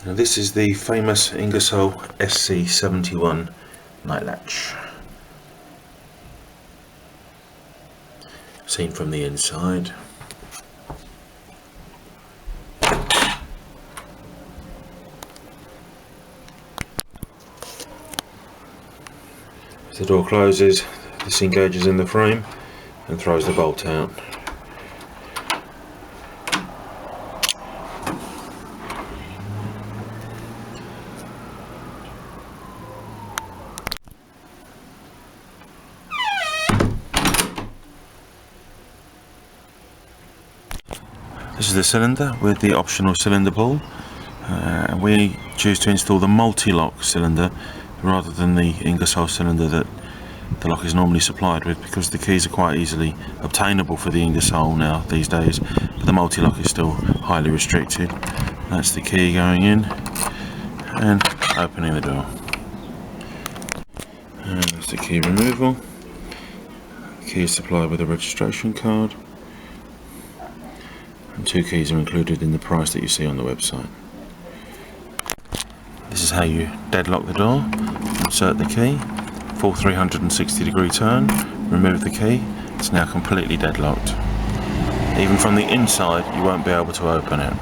Now this is the famous Ingersoll SC71 night latch, seen from the inside. As the door closes, this engages in the frame and throws the bolt out. This is the cylinder with the optional cylinder pull. We choose to install the Mul-T-Lock cylinder rather than the Ingersoll cylinder that the lock is normally supplied with, because the keys are quite easily obtainable for the Ingersoll now these days, but the Mul-T-Lock is still highly restricted. That's the key going in and opening the door. And that's the key removal. The key is supplied with a registration card, and 2 keys are included in the price that you see on the website. This is how you deadlock the door. Insert the key, full 360-degree turn, remove the key, it's now completely deadlocked. Even from the inside you won't be able to open it.